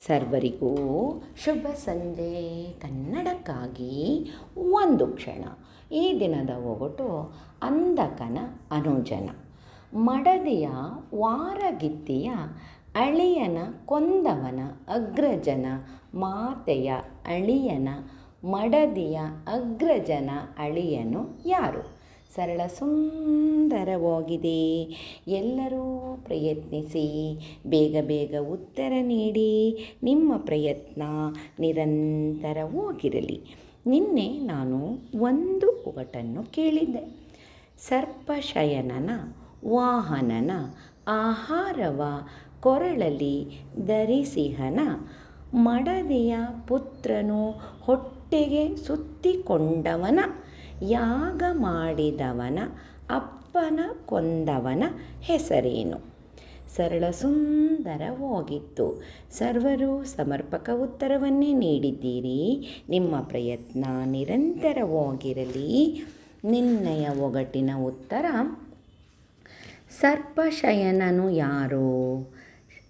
ಸರ್ವರಿಗೂ ಶುಭ ಸಂಜೆ. ಕನ್ನಡಕ್ಕಾಗಿ ಒಂದು ಕ್ಷಣ. ಈ ದಿನದ ಒಗಟು ಅಂಧಕನ ಅನುಜನ. ಮಡದಿಯ ವಾರಗಿತ್ತಿಯ ಅಳಿಯನ ಕೊಂದವನ ಅಗ್ರಜನ ಮಾತೆಯ ಅಳಿಯನ ಮಡದಿಯ ಅಗ್ರಜನ ಅಳಿಯನು ಯಾರು? ಸರಳ ಸುಂದರವಾಗಿದೆ. ಎಲ್ಲರೂ ಪ್ರಯತ್ನಿಸಿ. ಬೇಗ ಬೇಗ ಉತ್ತರ ನೀಡಿ. ನಿಮ್ಮ ಪ್ರಯತ್ನ ನಿರಂತರವಾಗಿರಲಿ. ನಿನ್ನೆ ನಾನು ಒಂದು ಒಗಟನ್ನು ಕೇಳಿದ್ದೆ. ಸರ್ಪಶಯನನ ವಾಹನನ ಆಹಾರವ ಕೊರಳಲ್ಲಿ ಧರಿಸಿಹನ ಮಡದಿಯ ಪುತ್ರನು ಹೊಟ್ಟೆಗೆ ಸುತ್ತಿಕೊಂಡವನ ಯಾಗ ಮಾಡಿದವನ ಅಪ್ಪನ ಕೊಂದವನ ಹೆಸರೇನು? ಸರಳ ಸುಂದರವಾಗಿತ್ತು. ಸರ್ವರು ಸಮರ್ಪಕ ಉತ್ತರವನ್ನೇ ನೀಡಿದ್ದೀರಿ. ನಿಮ್ಮ ಪ್ರಯತ್ನ ನಿರಂತರವಾಗಿರಲಿ. ನಿನ್ನೆಯ ಒಗಟಿನ ಉತ್ತರ ಸರ್ಪಶಯನನು ಯಾರು?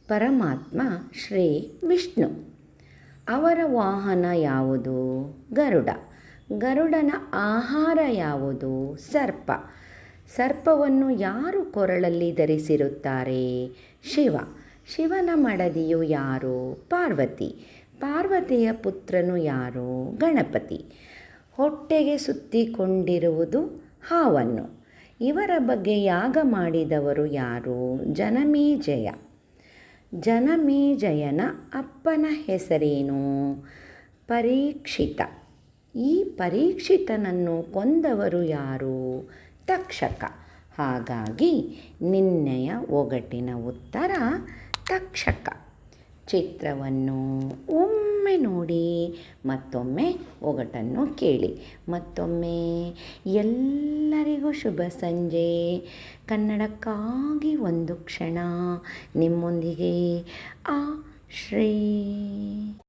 ಪರಮಾತ್ಮ ಶ್ರೀ ವಿಷ್ಣು. ಅವರ ವಾಹನ ಯಾವುದು? ಗರುಡ. ಗರುಡನ ಆಹಾರ ಯಾವುದು? ಸರ್ಪ. ಸರ್ಪವನ್ನು ಯಾರು ಕೊರಳಲ್ಲಿ ಧರಿಸಿರುತ್ತಾರೆ? ಶಿವ. ಶಿವನ ಮಡದಿಯು ಯಾರು? ಪಾರ್ವತಿ. ಪಾರ್ವತಿಯ ಪುತ್ರನು ಯಾರು? ಗಣಪತಿ. ಹೊಟ್ಟೆಗೆ ಸುತ್ತಿಕೊಂಡಿರುವುದು ಹಾವನ್ನು. ಇವರ ಬಗ್ಗೆ ಯಾಗ ಮಾಡಿದವರು ಯಾರು? ಜನಮೇಜಯ. ಜನಮೇಜಯನ ಅಪ್ಪನ ಹೆಸರೇನು? ಪರೀಕ್ಷಿತ. ಈ ಪರೀಕ್ಷಿತನನ್ನು ಕೊಂದವರು ಯಾರು? ತಕ್ಷಕ. ಹಾಗಾಗಿ ನಿನ್ನೆಯ ಒಗಟಿನ ಉತ್ತರ ತಕ್ಷಕ. ಚಿತ್ರವನ್ನು ಒಮ್ಮೆ ನೋಡಿ, ಮತ್ತೊಮ್ಮೆ ಒಗಟನ್ನು ಕೇಳಿ. ಮತ್ತೊಮ್ಮೆ ಎಲ್ಲರಿಗೂ ಶುಭ ಸಂಜೆ. ಕನ್ನಡಕ್ಕಾಗಿ ಒಂದು ಕ್ಷಣ. ನಿಮ್ಮೊಂದಿಗೆ ಆ ಶ್ರೀ.